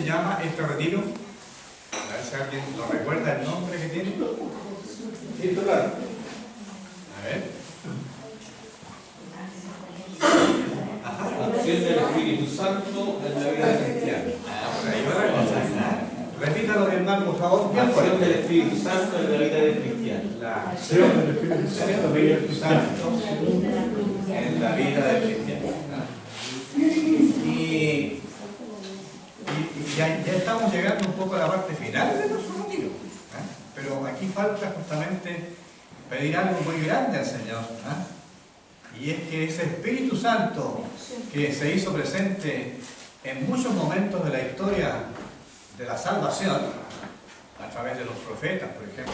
se llama este retiro? A ver si alguien lo recuerda el nombre que tiene. Titular. A ver. Acción del Espíritu Santo en la vida cristiana. Por ahí va la cosa. Repítalo, hermano, por favor. Acción del Espíritu Santo en la vida del cristiano. La acción del Espíritu Santo en la vida del cristiano. Y ya estamos llegando un poco a la parte final de nuestro retiro. Pero aquí falta justamente pedir algo muy grande al Señor. Y es que ese Espíritu Santo que se hizo presente en muchos momentos de la historia de la salvación, a través de los profetas, por ejemplo,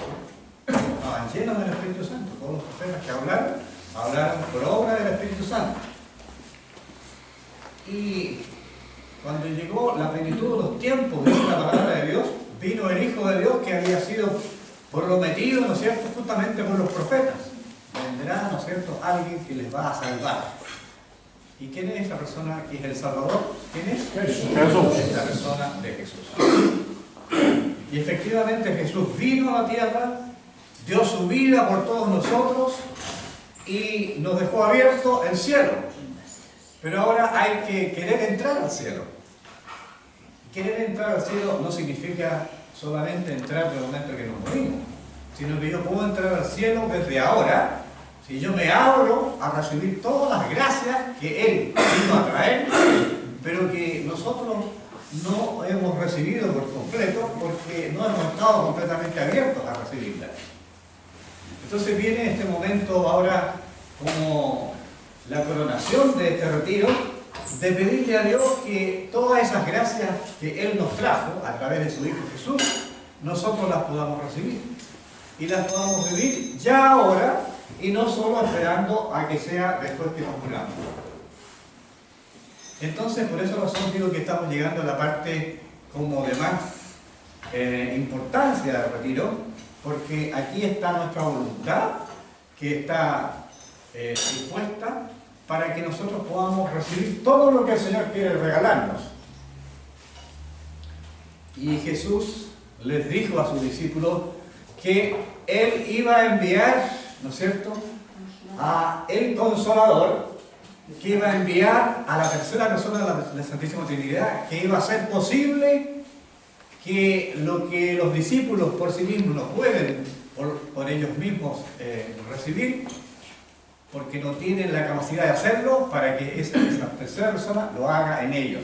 estaban llenos del Espíritu Santo. Todos los profetas que hablaron por obra del Espíritu Santo. Y cuando llegó la plenitud de los tiempos, dice la palabra de Dios, vino el Hijo de Dios que había sido prometido, ¿no es cierto?, justamente por los profetas. Vendrá, ¿no es cierto?, alguien que les va a salvar. ¿Y quién es esa persona que es el Salvador? ¿Quién es? Jesús. Es la persona de Jesús. Y efectivamente Jesús vino a la tierra, dio su vida por todos nosotros y nos dejó abierto el cielo. Pero ahora hay que querer entrar al cielo. Querer entrar al cielo no significa solamente entrar del momento que nos morimos, sino que yo puedo entrar al cielo desde ahora, si yo me abro a recibir todas las gracias que Él vino a traer, pero que nosotros no hemos recibido por completo porque no hemos estado completamente abiertos a recibirlas. Entonces viene este momento ahora como la coronación de este retiro, de pedirle a Dios que todas esas gracias que Él nos trajo a través de su Hijo Jesús, nosotros las podamos recibir y las podamos vivir ya ahora y no solo esperando a que sea después que nos muramos. Entonces, por esa razón digo que estamos llegando a la parte como de más importancia del retiro, porque aquí está nuestra voluntad que está dispuesta para que nosotros podamos recibir todo lo que el Señor quiere regalarnos. Y Jesús les dijo a sus discípulos que Él iba a enviar, ¿no es cierto?, a el Consolador, que iba a enviar a la tercera persona de la Santísima Trinidad, que iba a hacer posible que lo que los discípulos por sí mismos no pueden por ellos mismos recibir, porque no tienen la capacidad de hacerlo, para que esa tercera persona lo haga en ellos.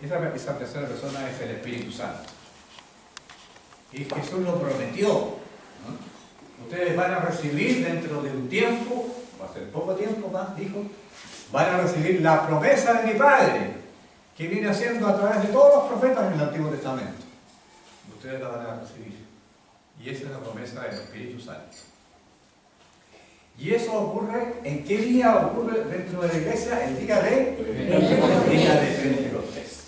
Esa tercera persona es el Espíritu Santo. Y Jesús lo prometió, ¿no? Ustedes van a recibir dentro de un tiempo, va a ser poco tiempo más, dijo, van a recibir la promesa de mi Padre, que viene haciendo a través de todos los profetas en el Antiguo Testamento. Ustedes la van a recibir. Y esa es la promesa del Espíritu Santo. ¿Y eso ocurre? ¿En qué día ocurre dentro de la iglesia? El día de Pentecostés.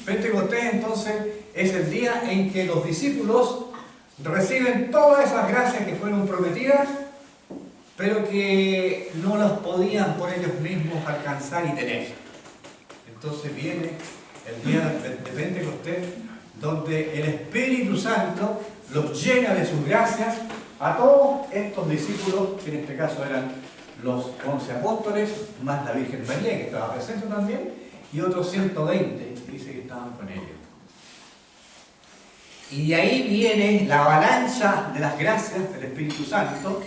Pentecostés entonces es el día en que los discípulos reciben todas esas gracias que fueron prometidas, pero que no las podían por ellos mismos alcanzar y tener. Entonces viene el día de Pentecostés, donde el Espíritu Santo los llena de sus gracias a todos estos discípulos, que en este caso eran los 11 apóstoles, más la Virgen María, que estaba presente también, y otros 120, dice que estaban con ellos. Y ahí viene la avalancha de las gracias del Espíritu Santo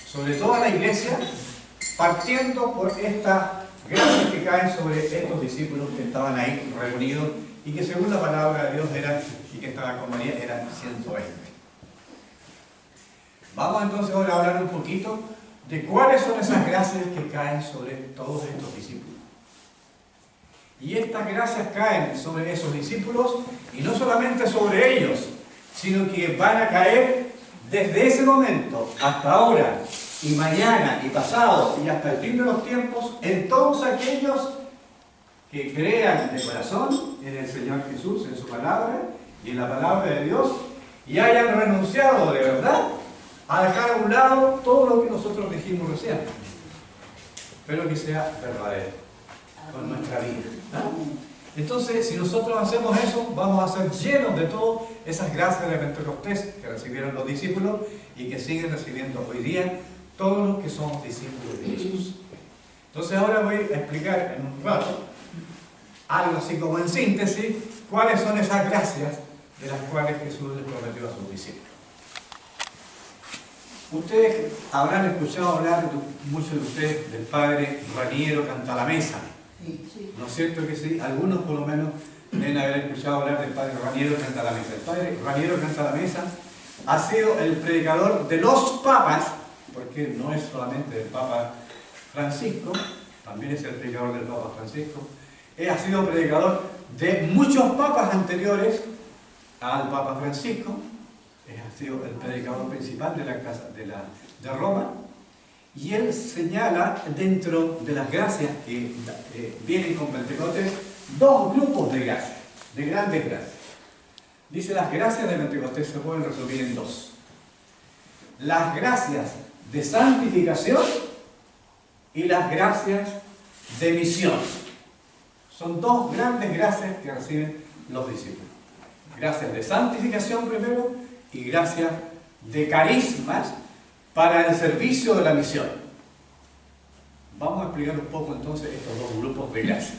sobre toda la iglesia, partiendo por estas gracias que caen sobre estos discípulos que estaban ahí reunidos y que según la palabra de Dios eran, y que estaban con María, eran 120. Vamos entonces ahora a hablar un poquito de cuáles son esas gracias que caen sobre todos estos discípulos. Y estas gracias caen sobre esos discípulos, y no solamente sobre ellos, sino que van a caer desde ese momento hasta ahora, y mañana, y pasado, y hasta el fin de los tiempos, en todos aquellos que crean de corazón en el Señor Jesús, en su palabra, y en la palabra de Dios, y hayan renunciado de verdad a dejar a un lado todo lo que nosotros dijimos recién, pero que sea verdadero con nuestra vida, ¿no? Entonces, si nosotros hacemos eso, vamos a ser llenos de todas esas gracias de Pentecostés que recibieron los discípulos y que siguen recibiendo hoy día todos los que somos discípulos de Jesús. Entonces ahora voy a explicar en un rato, algo así como en síntesis, cuáles son esas gracias de las cuales Jesús les prometió a sus discípulos. Ustedes habrán escuchado hablar, muchos de ustedes, del padre Raniero Cantalamessa. ¿No es cierto que sí? Algunos por lo menos deben haber escuchado hablar del padre Raniero Cantalamessa. El padre Raniero Cantalamessa ha sido el predicador de los papas, porque no es solamente del Papa Francisco, también es el predicador del Papa Francisco. Él ha sido predicador de muchos papas anteriores al Papa Francisco. Él ha sido el predicador principal de la casa de Roma. Y él señala dentro de las gracias que vienen con Pentecostés dos grupos de gracias, de grandes gracias. Dice, las gracias de Pentecostés se pueden resumir en dos. Las gracias de santificación y las gracias de misión. Son dos grandes gracias que reciben los discípulos. Gracias de santificación primero y gracias de carismas para el servicio de la misión. Vamos a explicar un poco entonces estos dos grupos de gracias.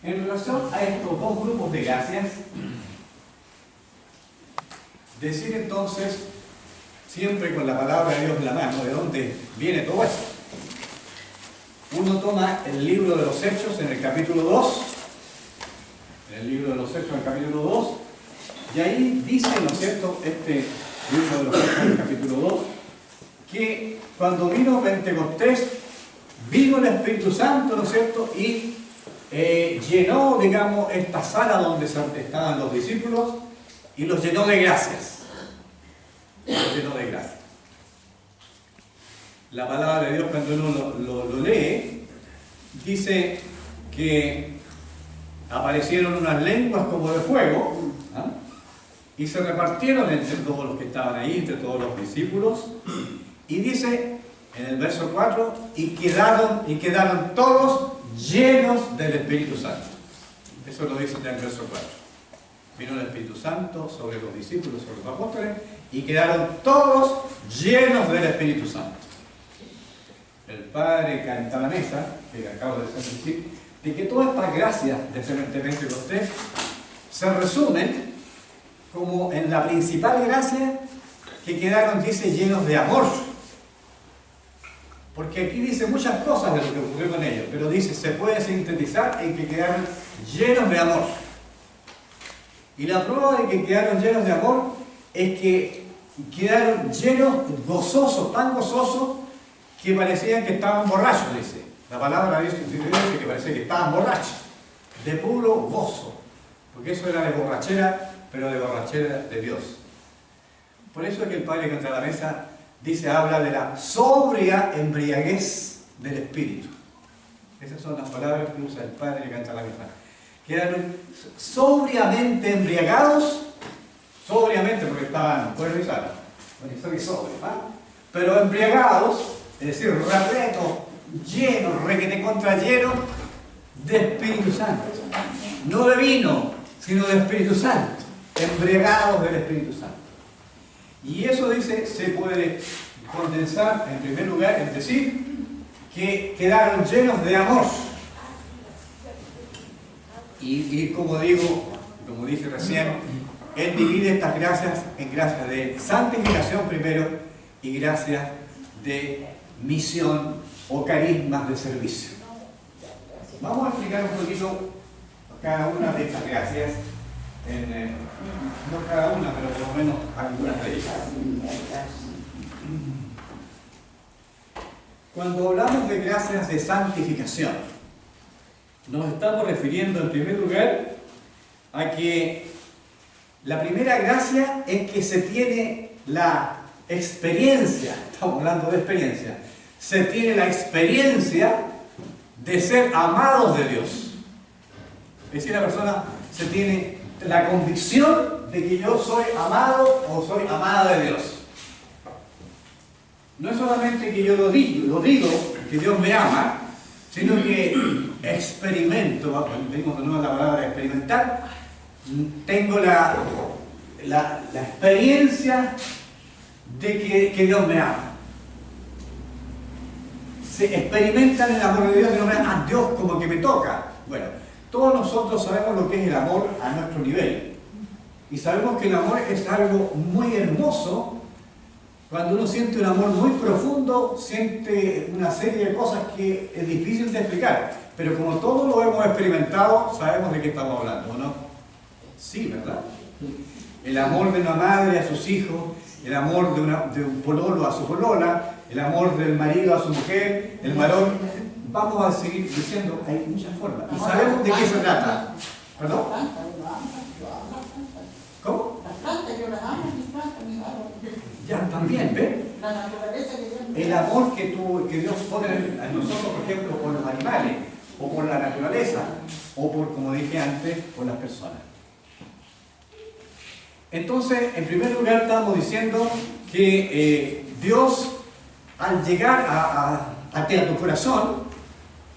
En relación a estos dos grupos de gracias, decir entonces, siempre con la palabra de Dios en la mano, de dónde viene todo esto. Uno toma el libro de los Hechos en el capítulo 2, en el libro de los Hechos en el capítulo 2, y ahí dice, ¿no es cierto?, este libro de los Hechos en el capítulo 2, que cuando vino Pentecostés, vino el Espíritu Santo, ¿no es cierto?, y llenó, digamos, esta sala donde estaban los discípulos y los llenó de gracias. Los llenó de gracias. La palabra de Dios, cuando uno lo lee, dice que aparecieron unas lenguas como de fuego, ¿ah?, y se repartieron entre todos los que estaban ahí, entre todos los discípulos, y dice en el verso 4, y quedaron todos llenos del Espíritu Santo. Eso lo dice en el verso 4. Vino el Espíritu Santo sobre los discípulos, sobre los apóstoles, y quedaron todos llenos del Espíritu Santo. El padre Cantalamessa, que acabo de decir, de que todas estas gracias de Pentecostés se resumen como en la principal gracia, que quedaron, dice, llenos de amor. Porque aquí dice muchas cosas de lo que ocurrió con ellos, pero dice, se puede sintetizar en que quedaron llenos de amor. Y la prueba de que quedaron llenos de amor es que quedaron llenos, gozosos, tan gozosos, que parecían que estaban borrachos, dice. La palabra dice que parecía que estaban borrachos, de puro gozo. Porque eso era de borrachera, pero de borrachera de Dios. Por eso es que el padre Cantalamessa dice, habla de la sobria embriaguez del Espíritu. Esas son las palabras que usa el padre Cantalamessa. Quedaron sobriamente embriagados, sobriamente porque estaban fuera y sanos, pero embriagados, es decir, repletos, llenos, requete contra llenos de Espíritu Santo. No de vino, sino de Espíritu Santo, embriagados del Espíritu Santo. Y eso, dice, se puede condensar en primer lugar en decir que quedaron llenos de amor. Y como dije recién, él divide estas gracias en gracias de santificación primero y gracias de misión o carismas de servicio. Vamos a explicar un poquito cada una de estas gracias, no cada una, pero por lo menos algunas de ellas. Cuando hablamos de gracias de santificación, nos estamos refiriendo en primer lugar a que la primera gracia es que se tiene la experiencia, estamos hablando de experiencia, se tiene la experiencia de ser amados de Dios. Es decir, la persona se tiene la convicción de que yo soy amado o soy amada de Dios. No es solamente que yo lo digo que Dios me ama, sino que experimento, venimos de nuevo a la palabra experimentar, tengo la experiencia de que Dios me ama. Se experimentan el amor de Dios, de Dios como que me toca. Bueno, todos nosotros sabemos lo que es el amor a nuestro nivel. Y sabemos que el amor es algo muy hermoso. Cuando uno siente un amor muy profundo, siente una serie de cosas que es difícil de explicar. Pero como todos lo hemos experimentado, sabemos de qué estamos hablando, ¿no? Sí, ¿verdad? El amor de una madre a sus hijos, el amor de un pololo a su polola, el amor del marido a su mujer, el varón. Vamos a seguir diciendo, hay muchas formas. Y sabemos de qué se trata. ¿Perdón? ¿Cómo? Las plantas, yo las amo, mis plantas, mis árboles. Ya, también, ¿ven? La naturaleza que Dios me El amor que Dios pone en nosotros, por ejemplo, por los animales, o por la naturaleza, o por, como dije antes, por las personas. Entonces, en primer lugar, estamos diciendo que Dios, al llegar a tu corazón,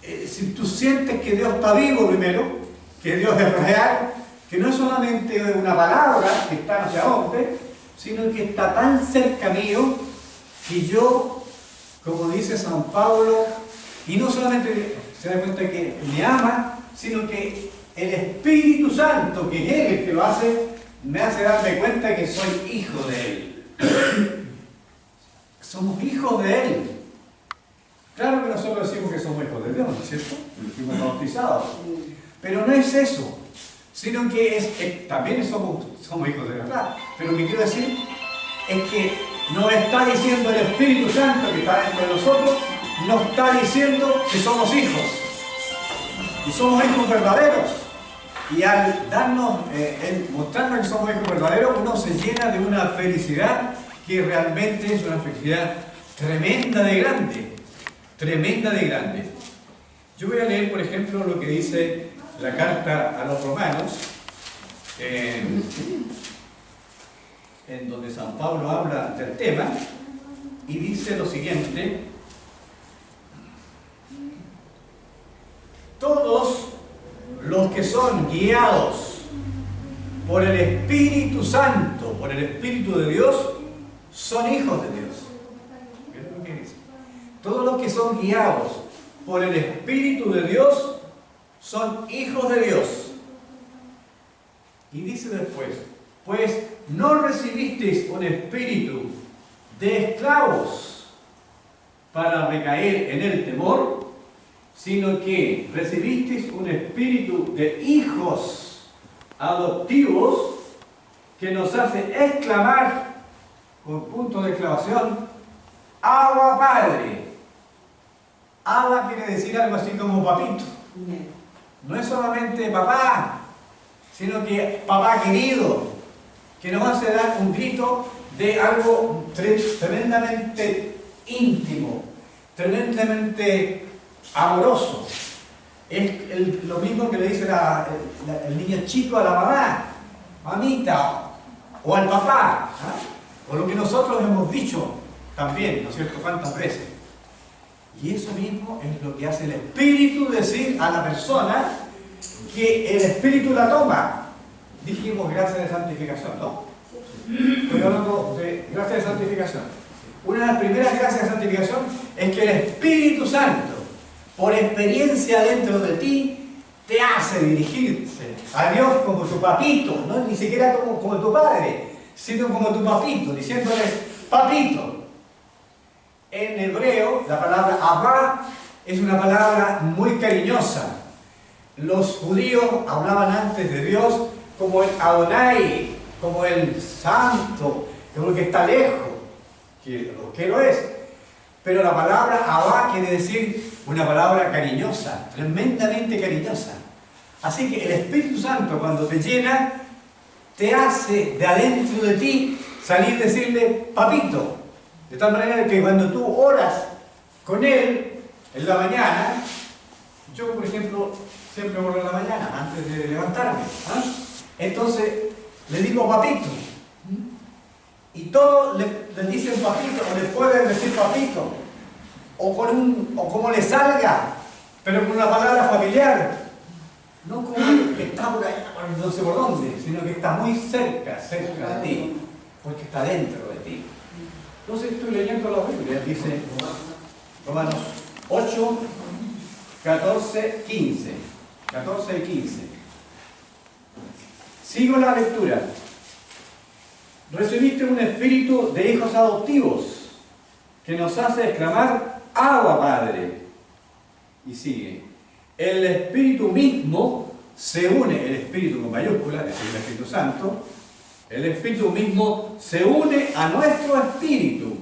si tú sientes que Dios está vivo primero, que Dios es real, que no es solamente una palabra que está no sé a dónde, sino que está tan cerca mío que yo, como dice San Pablo, y no solamente se da cuenta que me ama, sino que el Espíritu Santo, que es Él el que lo hace, me hace darme cuenta que soy hijo de Él. Somos hijos de Él. Claro que nosotros decimos que somos hijos de Dios, ¿no es cierto? Fuimos bautizados. Pero no es eso, sino que también somos hijos de verdad. Pero lo que quiero decir es que nos está diciendo el Espíritu Santo que está dentro de nosotros, nos está diciendo que somos hijos. Y somos hijos verdaderos. Y al darnos, mostrarnos que somos hijos verdaderos, uno se llena de una felicidad que realmente es una felicidad tremenda de grande. Tremenda de grande. Yo voy a leer, por ejemplo, lo que dice la carta a los romanos, en donde San Pablo habla del tema, y dice lo siguiente: todos los que son guiados por el Espíritu Santo, por el Espíritu de Dios, son hijos de Dios. ¿Ven lo que dice? Todos los que son guiados por el Espíritu de Dios son hijos de Dios. Y dice después: pues no recibisteis un espíritu de esclavos para recaer en el temor, sino que recibisteis un espíritu de hijos adoptivos que nos hace exclamar, con punto de exclamación, Abba Padre. Abba quiere decir algo así como papito. No es solamente papá, sino que papá querido, que nos hace dar un grito de algo tremendamente íntimo, tremendamente amoroso. Es lo mismo que le dice el niño chico a la mamá, mamita, o al papá, o lo que nosotros hemos dicho también, ¿no es cierto?, cuántas veces. Y eso mismo es lo que hace el Espíritu decir a la persona, que el Espíritu la toma. Dijimos gracia de santificación, ¿no? Estoy hablando de gracia de santificación. Una de las primeras gracias de santificación es que el Espíritu Santo, por experiencia dentro de ti, te hace dirigirse a Dios como tu papito, no ni siquiera como tu padre, sino como tu papito, diciéndole papito. En hebreo, la palabra Abba es una palabra muy cariñosa. Los judíos hablaban antes de Dios como el Adonai, como el santo, como el que está lejos, que lo es. Pero la palabra Abba quiere decir una palabra cariñosa, tremendamente cariñosa. Así que el Espíritu Santo, cuando te llena, te hace de adentro de ti salir y decirle papito. De tal manera que cuando tú oras con Él en la mañana, yo por ejemplo siempre oro en la mañana antes de levantarme, entonces le digo papito, y todos le dicen papito, o le pueden decir papito, o como le salga, pero con una palabra familiar, no como que está por allá, no sé por dónde, sino que está muy cerca de ti, porque está dentro de ti. Entonces estoy leyendo la Biblia, dice Romanos 8, 14, 15. 14 y 15. Sigo la lectura. Recibiste un espíritu de hijos adoptivos que nos hace exclamar: Abba, Padre. Y sigue. El Espíritu mismo se une, el Espíritu con mayúscula, es decir, el Espíritu Santo, el Espíritu mismo se une a nuestro espíritu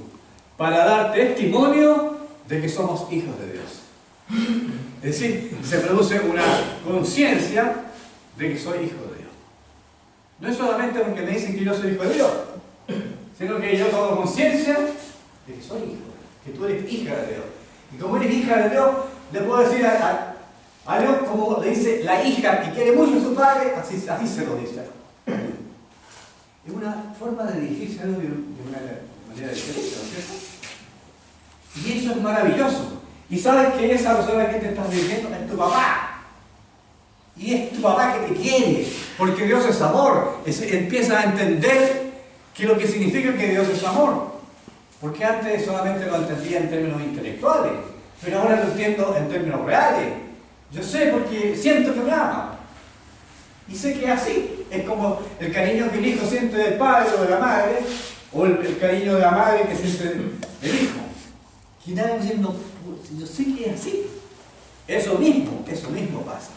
para dar testimonio de que somos hijos de Dios. Es decir, se produce una conciencia de que soy hijo de Dios. No es solamente porque me dicen que yo soy hijo de Dios, sino que yo tomo conciencia de que soy hijo de Dios, que tú eres hija de Dios. Y como eres hija de Dios, le puedo decir a Dios como le dice la hija que quiere mucho a su padre, así se lo dice. Es una forma de dirigirse a Dios de una manera diferente, ¿no es cierto? Y eso es maravilloso. Y sabes que esa persona que te estás dirigiendo es tu papá. Y es tu papá que te quiere, porque Dios es amor. Empieza a entender que lo que significa que Dios es amor. Porque antes solamente lo entendía en términos intelectuales, pero ahora lo entiendo en términos reales. Yo sé porque siento que me ama. Y sé que es así. Es como el cariño que el hijo siente del padre o de la madre, o el cariño de la madre que siente del hijo. Que nadie diciendo, yo sé que es así. Eso mismo pasa.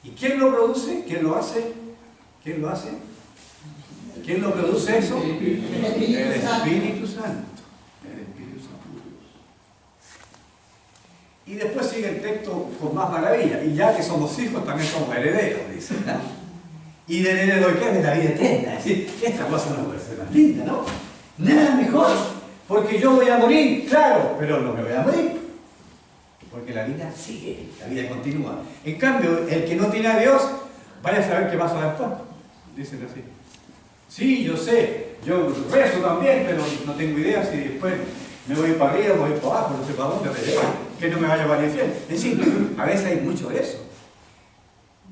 ¿Y quién lo produce? ¿Quién lo hace? ¿Quién lo hace? ¿Quién lo produce eso? El Espíritu Santo. Y después sigue el texto con más maravilla. Y ya que somos hijos, también somos herederos, dice. ¿No? Y de heredero, ¿qué es? De la vida eterna. Es decir, esta cosa no puede ser más linda, ¿no? Nada mejor. Porque yo voy a morir, claro, pero no me voy a morir. Porque la vida sigue, la vida continúa. En cambio, el que no tiene a Dios, vaya a saber qué pasa después. Dicen así. Sí, yo sé, yo rezo también, pero no tengo idea si después me voy para arriba, voy para abajo, no sé para dónde, que no me vaya a llevar al infierno. Es decir, a veces hay mucho de eso.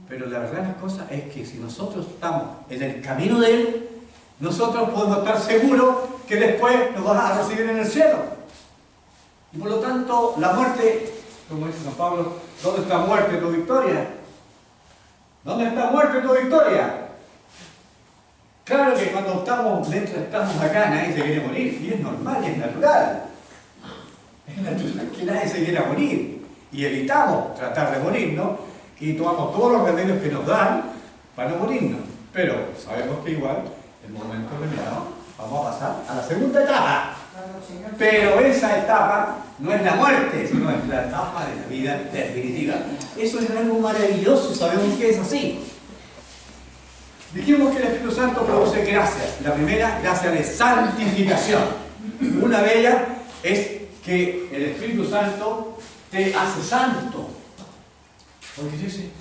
Pero la verdad de las cosas es que si nosotros estamos en el camino de Él, nosotros podemos estar seguros que después nos vas a recibir en el cielo. Y por lo tanto, la muerte, como dice San Pablo, ¿dónde está muerte tu victoria? ¿Dónde está muerte tu victoria? Claro que cuando estamos acá, nadie se quiere morir, y es normal, y es natural. Es natural que nadie se quiera morir. Y evitamos tratar de morirnos, y tomamos todos los remedios que nos dan para no morirnos. Pero sabemos que igual, en el momento determinado, vamos a pasar a la segunda etapa. Pero esa etapa no es la muerte, sino es la etapa de la vida definitiva. Eso es algo maravilloso, sabemos que es así. Dijimos que el Espíritu Santo produce gracias. La primera, gracia de santificación. Una de ellas es que el Espíritu Santo te hace santo. Porque dice,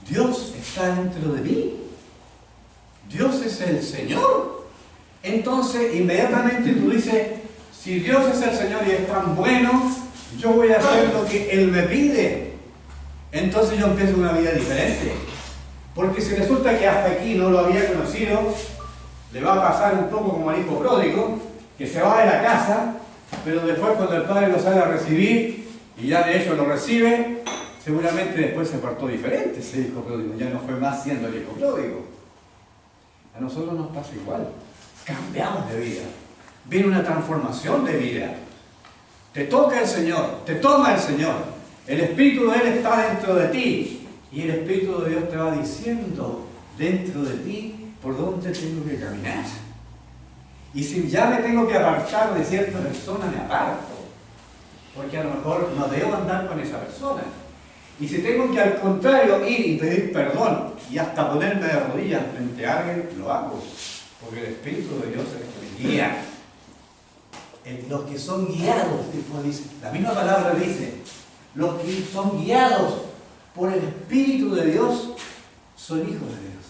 Dios está dentro de mí. Dios es el Señor. Entonces, inmediatamente tú dices, si Dios es el Señor y es tan bueno, yo voy a hacer lo que Él me pide. Entonces yo empiezo una vida diferente. Porque si resulta que hasta aquí no lo había conocido, le va a pasar un poco como al hijo pródigo, que se va de la casa, pero después cuando el padre lo sale a recibir, y ya de hecho lo recibe, seguramente después se portó diferente ese hijo pródigo, ya no fue más siendo el hijo pródigo. A nosotros nos pasa igual, cambiamos de vida, viene una transformación de vida. Te toca el Señor, te toma el Señor, el Espíritu de Él está dentro de ti. Y el Espíritu de Dios te va diciendo dentro de ti por dónde tengo que caminar. Y si ya me tengo que apartar de cierta persona, me aparto. Porque a lo mejor no debo andar con esa persona. Y si tengo que al contrario ir y pedir perdón y hasta ponerme de rodillas frente a alguien, lo hago. Porque el Espíritu de Dios es el que me guía. Los que son guiados, después dice, la misma palabra dice, los que son guiados por el Espíritu de Dios, son hijos de Dios.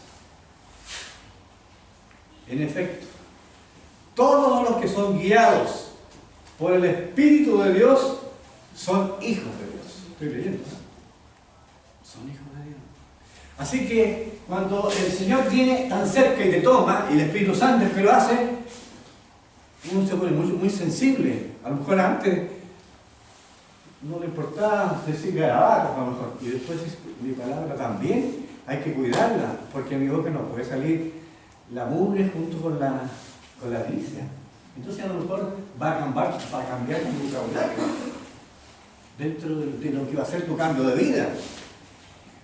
En efecto, todos los que son guiados por el Espíritu de Dios, son hijos de Dios. Estoy leyendo. son hijos de Dios. Así que cuando el Señor viene tan cerca y te toma, y el Espíritu Santo es que lo hace, uno se pone muy sensible. A lo mejor antes no le importaba decir garabatos, a lo mejor, y después mi palabra también hay que cuidarla, porque en mi boca no puede salir la mugre junto con la delicia. Entonces a lo mejor va a cambiar tu vocabulario dentro de lo que va a ser tu cambio de vida.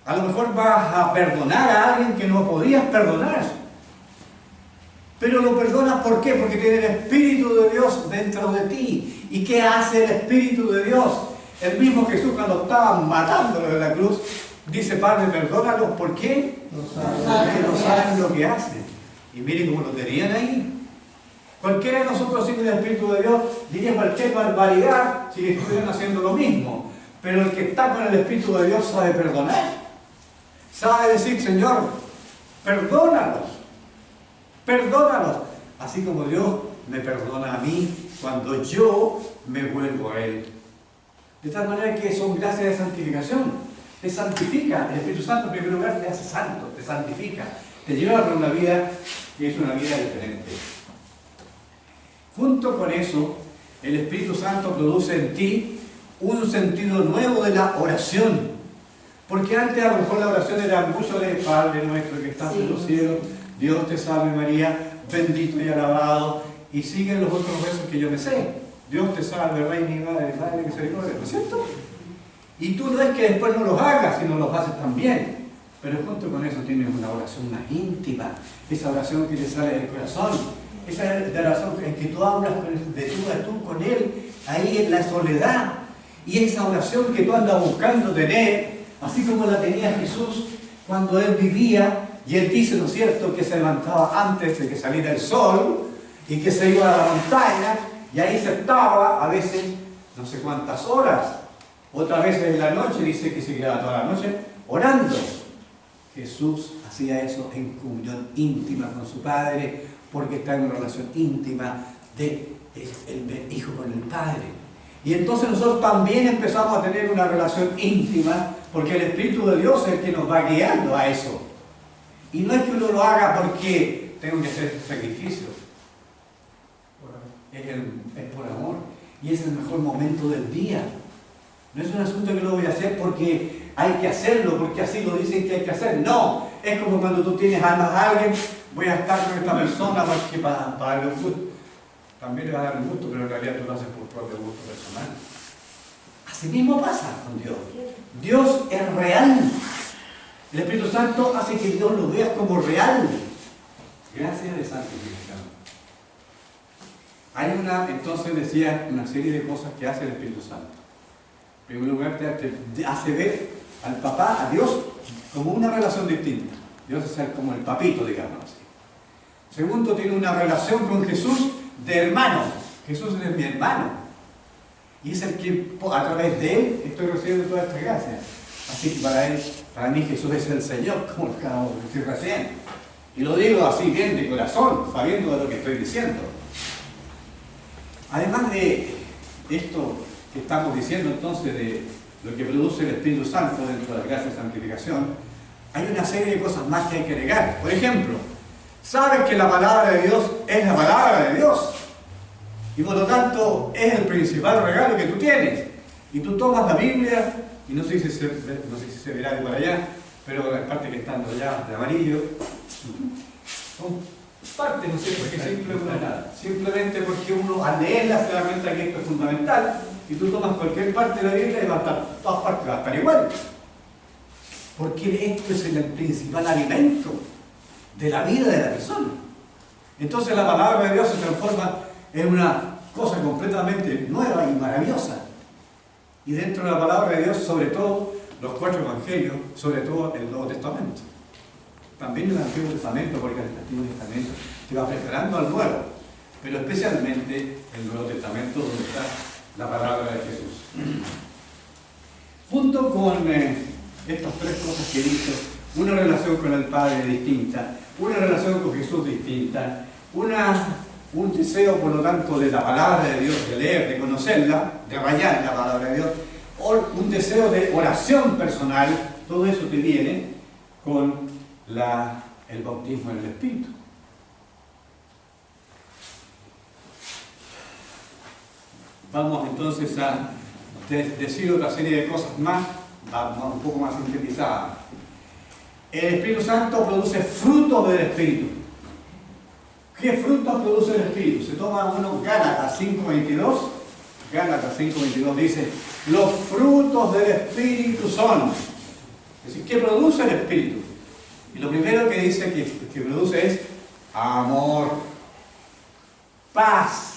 A lo mejor vas a perdonar a alguien que no podías perdonar. Pero lo perdonas ¿por qué? Porque tiene el Espíritu de Dios dentro de ti. ¿Y qué hace el Espíritu de Dios? El mismo Jesús cuando estaban matándolo en la cruz, dice, Padre, perdónalos. ¿Por qué? Porque no saben lo que hacen. Y miren cómo lo tenían ahí. Cualquiera de nosotros sin el Espíritu de Dios diría cualquier barbaridad si estuvieran haciendo lo mismo. Pero el que está con el Espíritu de Dios sabe perdonar. Sabe decir, Señor, perdónalos. Perdónalos. Así como Dios me perdona a mí cuando yo me vuelvo a Él. De tal manera que son gracias de santificación. Te santifica. El Espíritu Santo en primer lugar te hace santo, te santifica. Te lleva a una vida que es una vida diferente. Junto con eso, el Espíritu Santo produce en ti un sentido nuevo de la oración. Porque antes a lo mejor la oración era mucho de Padre nuestro que estás en los cielos, Dios te salve María, bendito y alabado, y siguen los otros versos que yo me sé. Dios te salve, Reina y Madre, Madre misericordia, ¿no es cierto? Y tú no es que después no los hagas, sino los haces también. Pero junto con eso tienes una oración más íntima, esa oración que te sale del corazón, esa oración en que tú hablas de tú a tú con Él, ahí en la soledad, y esa oración que tú andas buscando tener, así como la tenía Jesús cuando Él vivía, y Él dice, ¿no es cierto?, que se levantaba antes de que saliera el sol, y que se iba a la montaña, y ahí se estaba a veces no sé cuántas horas, otras veces en la noche, dice que se quedaba toda la noche orando. Jesús hacía eso en comunión íntima con su Padre, porque está en una relación íntima del Hijo con el Padre. Y entonces nosotros también empezamos a tener una relación íntima, porque el Espíritu de Dios es el que nos va guiando a eso. Y no es que uno lo haga porque tengo que hacer sacrificio. Es por amor. Y es el mejor momento del día. No es un asunto que lo voy a hacer porque hay que hacerlo, porque así lo dicen que hay que hacer. No, es como cuando tú tienes almas a alguien, voy a estar con esta persona porque para darle un gusto. También le va a dar un gusto, pero en realidad tú lo haces por propio gusto personal. Así mismo pasa con Dios. Dios es real. El Espíritu Santo hace que Dios lo veas como real. Gracias de santificación. Hay entonces decía, una serie de cosas que hace el Espíritu Santo. En primer lugar, te hace ver al papá, a Dios, como una relación distinta. Dios es como el papito, digamos así. Segundo, tiene una relación con Jesús de hermano. Jesús es mi hermano. Y es el que, a través de Él, estoy recibiendo toda esta gracia. Así que para mí Jesús es el Señor, como lo acabo de decir recién. Y lo digo así bien de corazón, sabiendo de lo que estoy diciendo. Además de esto que estamos diciendo entonces de lo que produce el Espíritu Santo dentro de la gracia de santificación, hay una serie de cosas más que hay que agregar. Por ejemplo, sabes que la palabra de Dios es la palabra de Dios y por lo tanto es el principal regalo que tú tienes. Y tú tomas la Biblia, y no sé si se verá de por allá, pero la parte que está allá de amarillo, son parte, no sé por qué, simplemente porque uno al leerla se da cuenta que esto es fundamental, y tú tomas cualquier parte de la Biblia y va a estar, todas partes va a estar igual. Porque esto es el principal alimento de la vida de la persona. Entonces la palabra de Dios se transforma en una cosa completamente nueva y maravillosa. Y dentro de la palabra de Dios, sobre todo los 4 evangelios, sobre todo el Nuevo Testamento. También el Antiguo Testamento, porque el Antiguo Testamento te va preparando al Nuevo, pero especialmente el Nuevo Testamento, donde está la palabra de Jesús. Junto con estas 3 cosas que he dicho, una relación con el Padre distinta, una relación con Jesús distinta, un deseo, por lo tanto, de la palabra de Dios, de leer, de conocerla, de rayar la palabra de Dios, o un deseo de oración personal, Todo eso te viene con el bautismo en el Espíritu. Vamos entonces a decir otra serie de cosas más, un poco más sintetizadas. El Espíritu Santo produce frutos del Espíritu. ¿Qué frutos produce el Espíritu? Se toma uno, Gálatas 5:22. Gálatas 5:22 dice, los frutos del Espíritu son. Es decir, ¿qué produce el Espíritu? Y lo primero que dice que produce es amor, paz,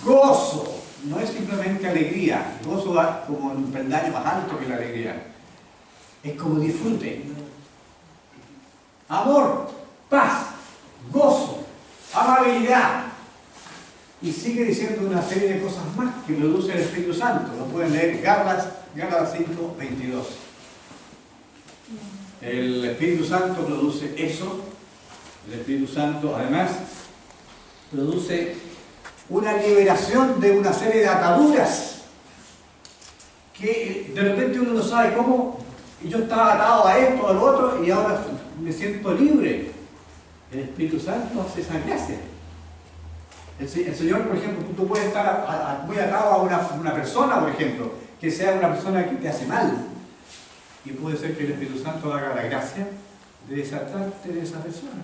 gozo. No es simplemente alegría. El gozo va como un peldaño más alto que la alegría. Es como disfrute. Amor, paz, gozo, amabilidad. Y sigue diciendo una serie de cosas más que produce el Espíritu Santo. Lo pueden leer Gálatas 5:22. El Espíritu Santo produce eso. El Espíritu Santo además produce una liberación de una serie de ataduras que de repente uno no sabe cómo. Yo estaba atado a esto, a lo otro, y ahora me siento libre. El Espíritu Santo hace esa gracia. El Señor, por ejemplo, tú puedes estar muy atado a una persona, por ejemplo, que sea una persona que te hace mal. Y puede ser que el Espíritu Santo haga la gracia de desatarte de esa persona,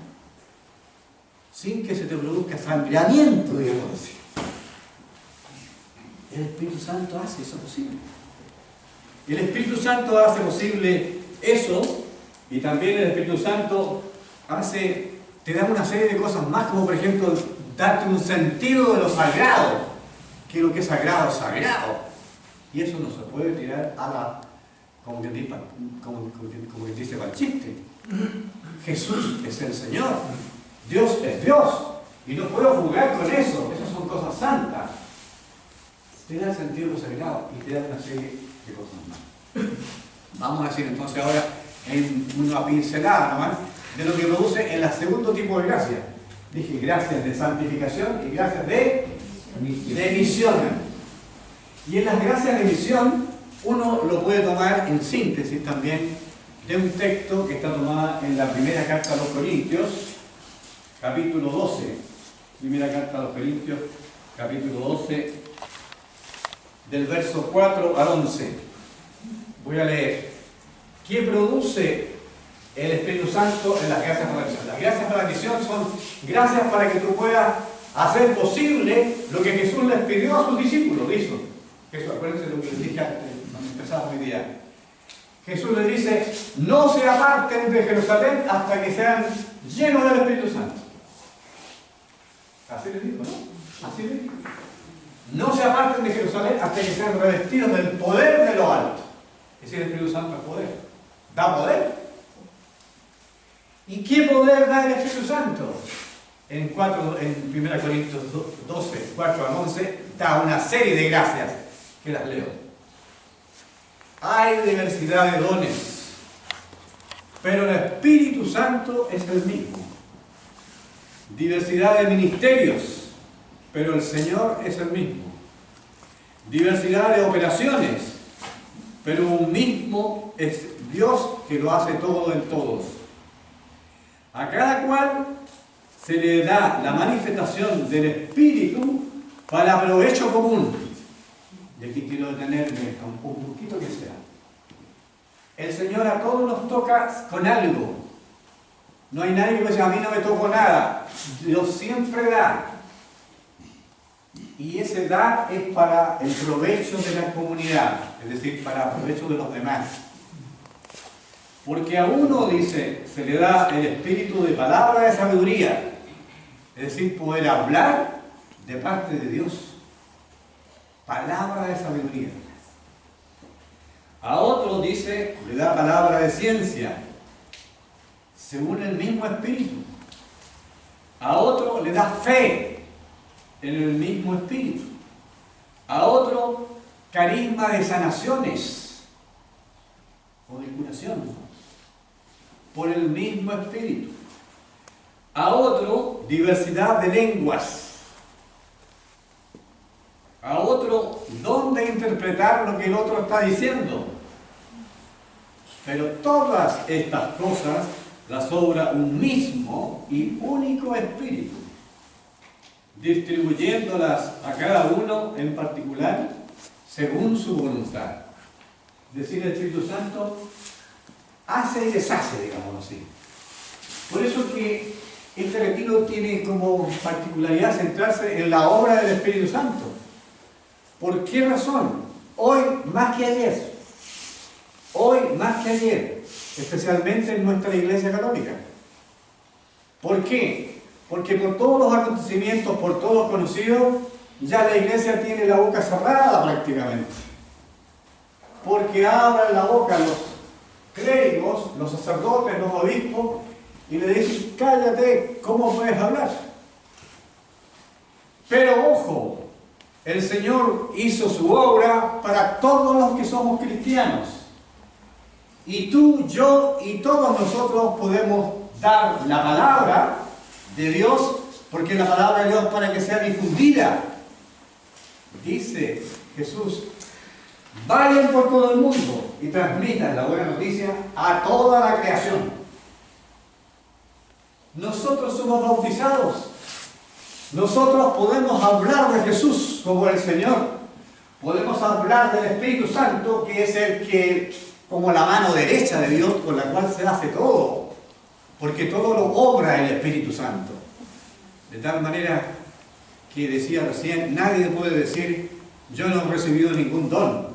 sin que se te produzca sangramiento, digamos así. El Espíritu Santo hace eso posible. El Espíritu Santo hace posible eso, y también el Espíritu Santo te da una serie de cosas más, como por ejemplo, darte un sentido de lo sagrado, que lo que es sagrado es sagrado. Y eso no se puede tirar como que dice para el chiste. Jesús es el Señor, Dios es Dios, y no puedo jugar con eso. Esas son cosas santas. Te da el sentido de lo sagrado y te da una serie de cosas más. Vamos a decir entonces ahora en una pincelada nomás de lo que produce el segundo tipo de gracia. Dije gracias de santificación y gracias de misión. Y en las gracias de misión uno lo puede tomar en síntesis también de un texto que está tomada en la primera carta a los Corintios, capítulo 12. Primera carta a los Corintios, capítulo 12, del verso 4 al 11. Voy a leer. ¿Qué produce el Espíritu Santo en las gracias para la misión? Las gracias para la misión son gracias para que tú puedas hacer posible lo que Jesús les pidió a sus discípulos. Hizo. Jesús, acuérdense lo que les dije antes, cuando empezamos hoy día. Jesús les dice, no se aparten de Jerusalén hasta que sean llenos del Espíritu Santo. Así les dijo, ¿no? Así les dijo. No se aparten de Jerusalén hasta que sean revestidos del poder de lo alto. Es decir, el Espíritu Santo es poder. Da poder. ¿Y qué poder da el Espíritu Santo? En 1 Corintios 12, 4 al 11, da una serie de gracias que las leo. Hay diversidad de dones, pero el Espíritu Santo es el mismo. Diversidad de ministerios, pero el Señor es el mismo. Diversidad de operaciones, pero un mismo es Dios que lo hace todo en todos. A cada cual se le da la manifestación del Espíritu para provecho común. Y aquí quiero detenerme un poquito que sea. El Señor a todos nos toca con algo. No hay nadie que diga, a mí no me tocó nada. Dios siempre da. Y ese dar es para el provecho de la comunidad, es decir, para el provecho de los demás. Porque a uno, dice, se le da el espíritu de palabra de sabiduría, es decir, poder hablar de parte de Dios. Palabra de sabiduría. A otro, dice, le da palabra de ciencia, según el mismo espíritu. A otro le da fe, en el mismo espíritu. A otro, carisma de sanaciones o de curación, por el mismo espíritu. A otro, diversidad de lenguas. A otro, don de interpretar lo que el otro está diciendo. Pero todas estas cosas las obra un mismo y único Espíritu, distribuyéndolas a cada uno en particular según su voluntad. Es decir, el Espíritu Santo hace y deshace, digamos así. Por eso que este retiro tiene como particularidad centrarse en la obra del Espíritu Santo. ¿Por qué razón? Hoy más que ayer. Hoy más que ayer, especialmente en nuestra Iglesia Católica. ¿Por qué? Porque por todos los acontecimientos, por todos los conocidos, ya la Iglesia tiene la boca cerrada prácticamente. Porque abren la boca los clérigos, los sacerdotes, los obispos, y le dicen, cállate, ¿cómo puedes hablar? Pero ojo, el Señor hizo su obra para todos los que somos cristianos. Y tú, yo y todos nosotros podemos dar la palabra de Dios, porque la palabra de Dios para que sea difundida. Dice Jesús, vayan por todo el mundo y transmitan la buena noticia a toda la creación. Nosotros somos bautizados. Nosotros podemos hablar de Jesús como el Señor. Podemos hablar del Espíritu Santo, que es el que, como la mano derecha de Dios, por la cual se hace todo. Porque todo lo obra el Espíritu Santo. De tal manera que decía recién, nadie puede decir, yo no he recibido ningún don.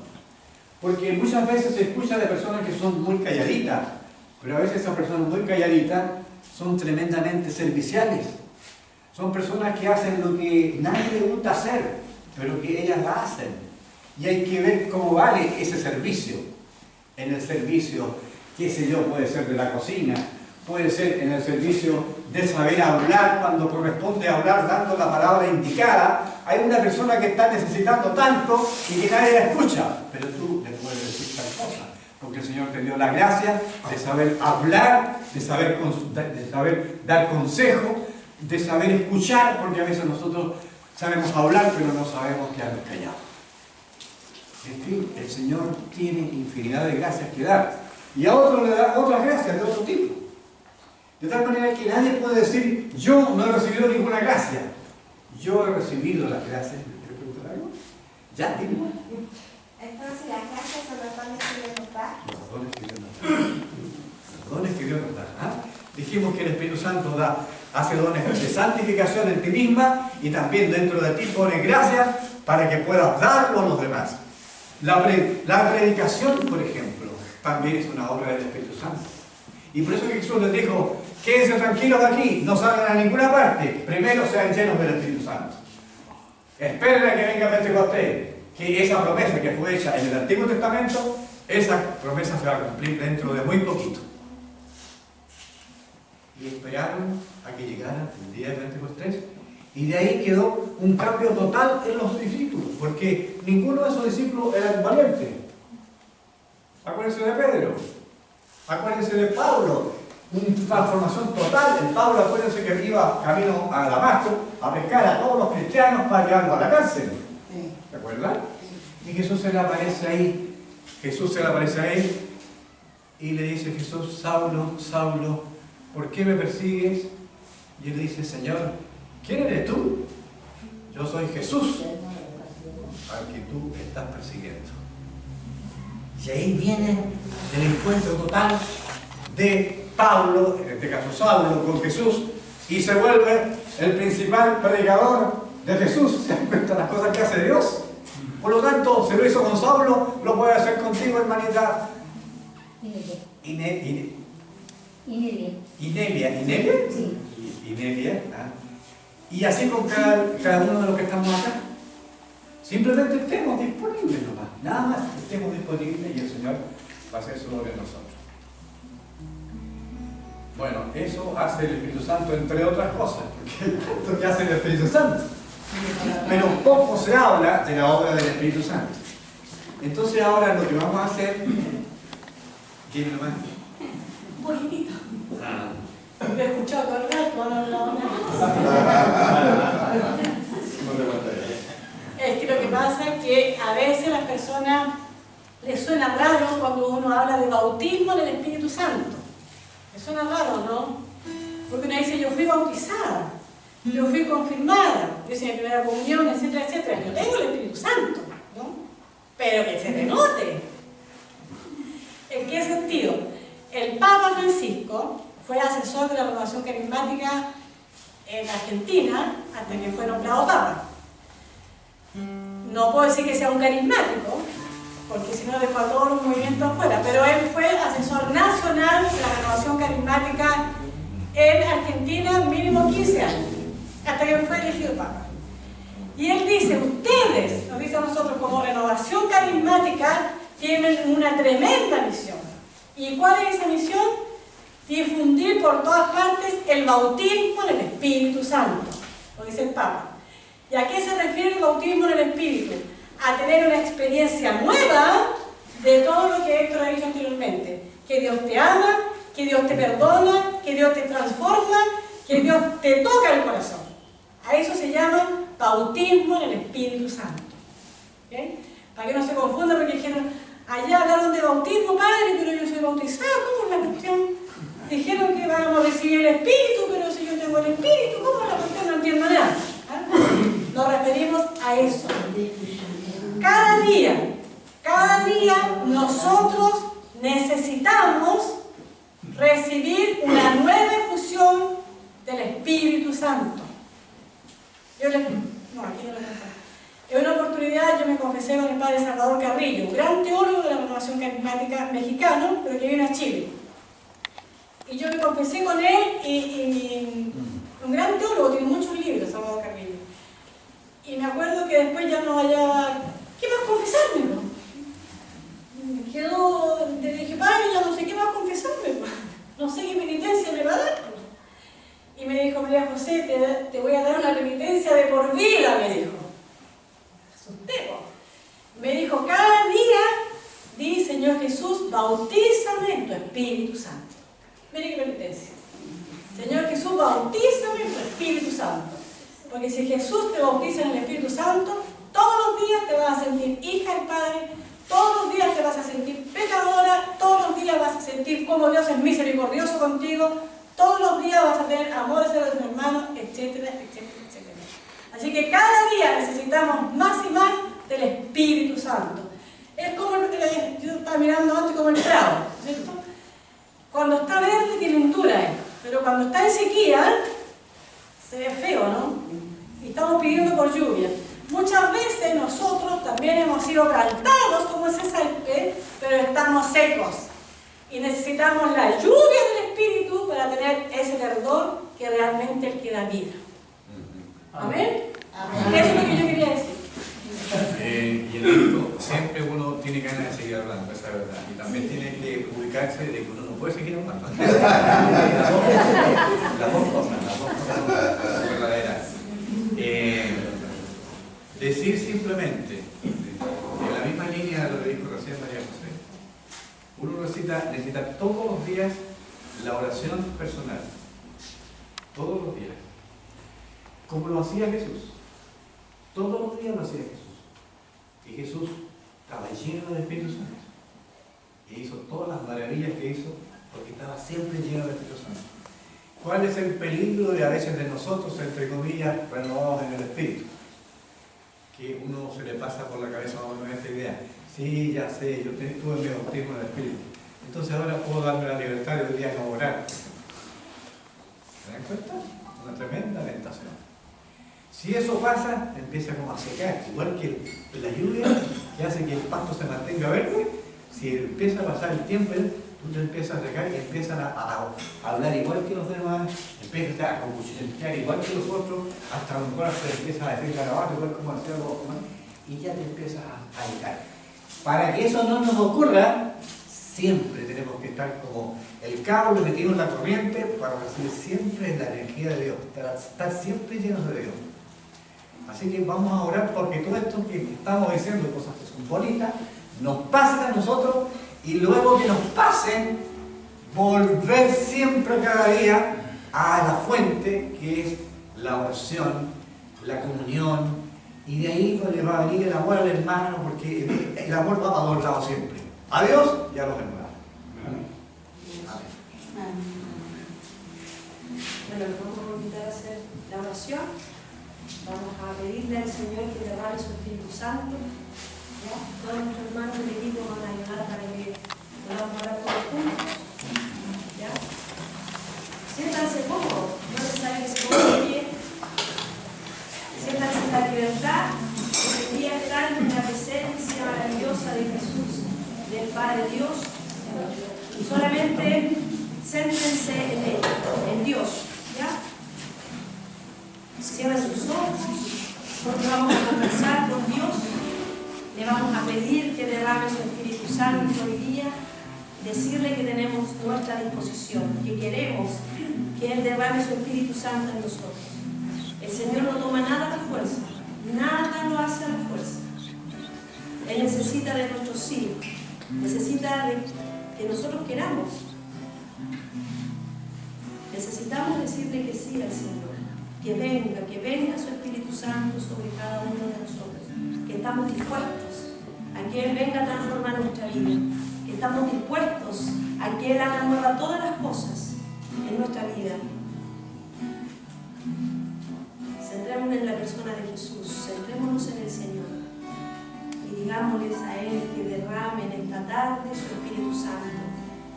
Porque muchas veces se escucha de personas que son muy calladitas, pero a veces esas personas muy calladitas son tremendamente serviciales. Son personas que hacen lo que nadie le gusta hacer, pero que ellas la hacen. Y hay que ver cómo vale ese servicio. En el servicio, qué sé yo, puede ser de la cocina, puede ser en el servicio de saber hablar cuando corresponde hablar, dando la palabra indicada. Hay una persona que está necesitando tanto y que nadie la escucha, pero tú le puedes decir tal cosa, porque el Señor te dio la gracia de saber hablar, de saber dar consejo, de saber escuchar, porque a veces nosotros sabemos hablar, pero no sabemos quedarnos callados. En fin, el Señor tiene infinidad de gracias que dar, y a otro le da otras gracias de otro tipo. De tal manera que nadie puede decir, yo no he recibido ninguna gracia. Yo he recibido las gracias. ¿Me quiero preguntar algo? Ya, dime. Entonces, las gracias son los dones que Dios nos da. Los dones que Dios nos da. Los dones que Dios nos da. ¿Ah? Dijimos que el Espíritu Santo hace dones de santificación en ti misma y también dentro de ti pone gracia para que puedas darlo a los demás. La predicación, por ejemplo, también es una obra del Espíritu Santo. Y por eso que Jesús les dijo, quédense tranquilos de aquí, no salgan a ninguna parte, primero sean llenos del Espíritu Santo. Esperen a que venga Pentecostés, que esa promesa que fue hecha en el Antiguo Testamento, esa promesa se va a cumplir dentro de muy poquito. Y esperaron a que llegara el día de Pentecostés, y de ahí quedó un cambio total en los discípulos, porque ninguno de esos discípulos era valiente. Acuérdense de Pedro, acuérdense de Pablo, una transformación total. El Pablo, acuérdense que iba camino a Damasco a pescar a todos los cristianos para llevarlos a la cárcel. ¿Se acuerdan? Y Jesús se le aparece ahí, y le dice Jesús, Saulo, Saulo, ¿por qué me persigues? Y él le dice, Señor, ¿quién eres tú? Yo soy Jesús, al que tú estás persiguiendo. Y ahí viene el encuentro total de Pablo, en este caso Saulo, con Jesús, y se vuelve el principal predicador de Jesús. ¿Se dan cuenta las cosas que hace Dios? Por lo tanto, se lo hizo con Saulo, lo puede hacer contigo, hermanita Inelia. Sí. Inelia. Y así con cada uno de los que estamos acá. Simplemente estemos disponibles nomás. Nada más estemos disponibles y el Señor va a hacer su obra en nosotros. Bueno, eso hace el Espíritu Santo, entre otras cosas, porque es tanto que hace el Espíritu Santo. Pero poco se habla de la obra del Espíritu Santo. Entonces ahora lo que vamos a hacer... ¿Quién lo manda? Un poquitito. Ah. Lo he escuchado todo el rato, no. Es que lo que pasa es que a veces las personas les suena raro cuando uno habla de bautismo en el Espíritu Santo. Me suena raro, ¿no? Porque uno dice, yo fui bautizada, yo fui confirmada, yo hice mi primera comunión, etcétera, etcétera. Yo tengo el Espíritu Santo, ¿no? Pero que se denote. ¿En qué sentido? El Papa Francisco fue asesor de la renovación carismática en Argentina hasta que fue nombrado Papa. No puedo decir que sea un carismático, porque si no dejó a todos los movimientos afuera, pero él fue asesor nacional de la renovación carismática en Argentina mínimo 15 años, hasta que fue elegido Papa. Y él dice, ustedes, nos dice a nosotros como renovación carismática, tienen una tremenda misión. ¿Y cuál es esa misión? Difundir por todas partes el bautismo en el Espíritu Santo, lo dice el Papa. ¿Y a qué se refiere el bautismo en el Espíritu? A tener una experiencia nueva de todo lo que Héctor ha dicho anteriormente. Que Dios te ama, que Dios te perdona, que Dios te transforma, que Dios te toca el corazón. A eso se llama bautismo en el Espíritu Santo. ¿Okay? Para que no se confunda, porque dijeron, allá hablaron de bautismo, padre, pero yo soy bautizado, ¿cómo es la cuestión? Dijeron que vamos a recibir el Espíritu, pero si yo tengo el Espíritu, ¿cómo es la cuestión? No entiendo nada. Nos referimos a eso. Cada día nosotros necesitamos recibir una nueva efusión del Espíritu Santo. En una oportunidad yo me confesé con el padre Salvador Carrillo, un gran teólogo de la renovación carismática mexicano, pero que viene a Chile. Y yo me confesé con él y un gran teólogo, tiene muchos libros, Salvador Carrillo. Y me acuerdo que después ya no hallaba, ¿qué más confesarme? Me quedó, le dije, padre, ya no sé qué más confesarme, no sé qué penitencia me va a dar. Y me dijo, María José, te voy a dar una penitencia de por vida, me dijo. Me asusté, me dijo, cada día, di, Señor Jesús, bautízame en tu Espíritu Santo. Mire qué penitencia. Señor Jesús, bautízame en tu Espíritu Santo. Porque si Jesús te bautiza en el Espíritu Santo, todos los días te vas a sentir hija del Padre, todos los días te vas a sentir pecadora, todos los días vas a sentir cómo Dios es misericordioso contigo, todos los días vas a tener amor hacia los hermanos, etcétera, etcétera, etcétera. Así que cada día necesitamos más y más del Espíritu Santo. Es como, yo estaba mirando antes como el prado, ¿cierto? Cuando está verde tiene hondura, pero cuando está en sequía, se ve feo, ¿no? Y estamos pidiendo por lluvia. Muchas veces nosotros también hemos sido plantados como ese césped, pero estamos secos. Y necesitamos la lluvia del Espíritu para tener ese verdor que realmente es el que da vida. ¿Amén? Amén. Eso es lo que yo quería decir. Y en esto siempre uno tiene ganas de seguir hablando, esa es verdad. Y también tiene que ubicarse de que uno no puede seguir hablando. Las dos cosas son verdaderas. Decir simplemente, en la misma línea de lo que dijo recién María José, uno necesita todos los días la oración personal. Todos los días. Como lo hacía Jesús. Todos los días lo hacía Jesús. Y Jesús estaba lleno del Espíritu Santo. Y hizo todas las maravillas que hizo porque estaba siempre lleno del Espíritu Santo. ¿Cuál es el peligro de a veces de nosotros, entre comillas, renovados en el Espíritu? Que uno se le pasa por la cabeza con esta idea. Sí, ya sé, yo tuve mi bautismo en el Espíritu. Entonces ahora puedo darme la libertad de hoy día no orar. ¿Se dan cuenta? Una tremenda tentación. Si eso pasa, empieza como a secar, igual que la lluvia que hace que el pasto se mantenga verde. Si empieza a pasar el tiempo, tú te empiezas a secar y empiezan a hablar igual que los demás, empiezas a cuchichear igual que los otros, hasta a lo mejor te empiezas a decir garabato igual como hacía los demás, y ya te empiezas a llegar. Para que eso no nos ocurra, siempre tenemos que estar como el cable metido en la corriente para recibir siempre la energía de Dios, para estar siempre llenos de Dios. Así que vamos a orar porque todo esto que estamos diciendo, cosas que son bonitas, nos pasen a nosotros y luego que nos pasen, volver siempre cada día a la fuente que es la oración, la comunión, y de ahí pues le va a venir el amor al hermano, porque el amor va para dos lados siempre. a Dios y a los hermanos. Bueno, vamos a invitar a hacer la oración. Vamos a pedirle al Señor que derrame su Espíritu Santo. ¿Ya? Todos nuestros hermanos del equipo van a ayudar para que podamos orar todos juntos. ¿Ya? Siéntanse cómodos, no es necesario que se pongan de pie. Siéntanse en la libertad que tendría estar en la presencia maravillosa de Jesús, del Padre Dios. Y solamente céntrense en Él, en Dios. ¿Ya? Cierren sus ojos, porque vamos a conversar con Dios. Le vamos a pedir que derrame su Espíritu Santo hoy día, decirle que tenemos nuestra disposición, que queremos que Él derrame su Espíritu Santo en nosotros. El Señor no toma nada a la fuerza, nada lo hace a la fuerza. Él necesita de nuestro sí, necesita de que nosotros queramos. Necesitamos decirle que sí al Señor, que venga su Espíritu Santo sobre cada uno de nosotros, que estamos dispuestos a que Él venga a transformar nuestra vida, que estamos dispuestos a que Él haga nueva todas las cosas en nuestra vida. Centrémonos en la persona de Jesús, centrémonos en el Señor y digámosles a Él que derrame en esta tarde su Espíritu Santo,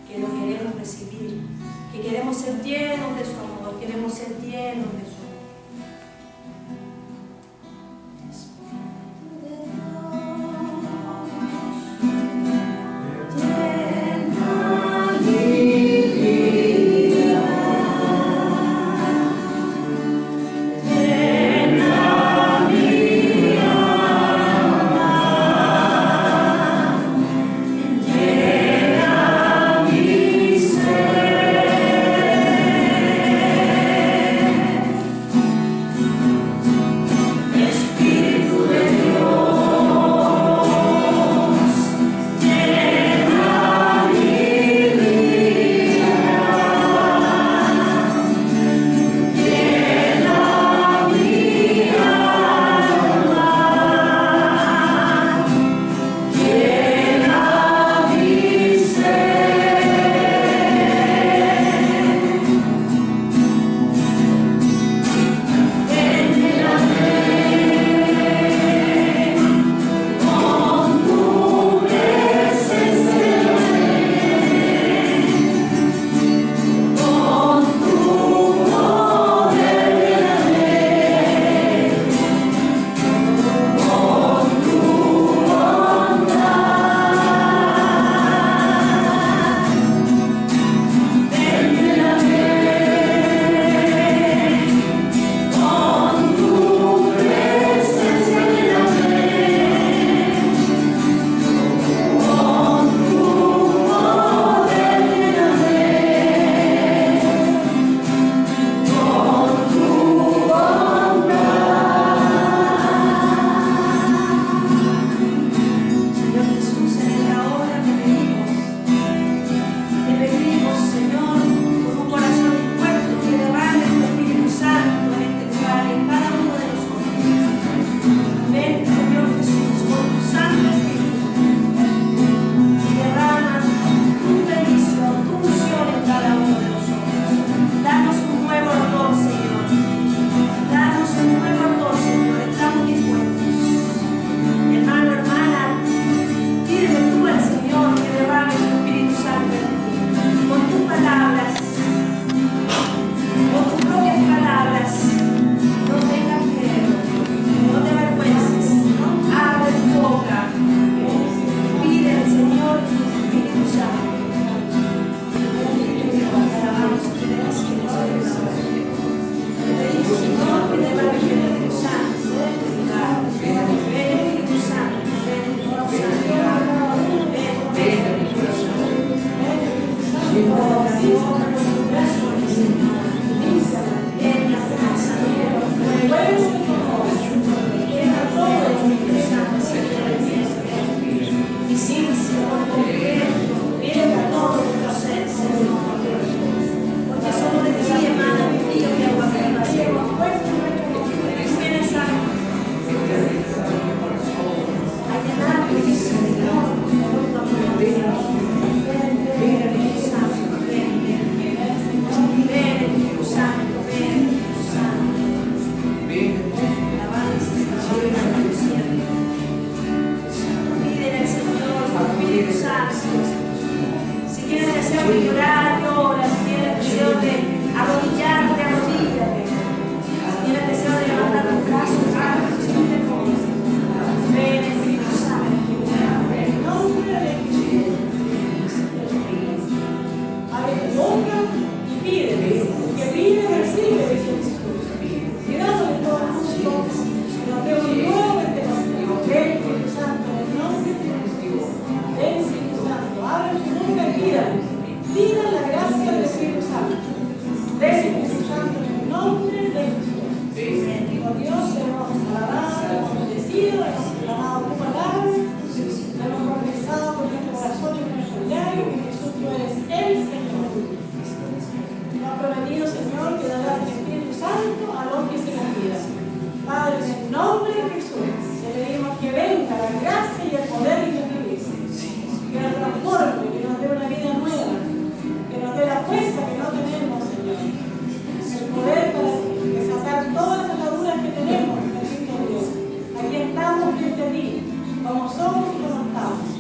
que lo queremos recibir, que queremos ser llenos de su amor, queremos ser llenos de su amor. Gracias. Señor, que dará el Espíritu Santo a los que se lo pidan. Padre, en el nombre de Jesús, te pedimos que venga la gracia y el poder y la iglesia, que nos transforme, que nos dé una vida nueva, que nos dé la fuerza que no tenemos, Señor, el poder para desatar todas las ataduras que tenemos, bendito Dios. Aquí estamos frente a ti, como somos y como estamos.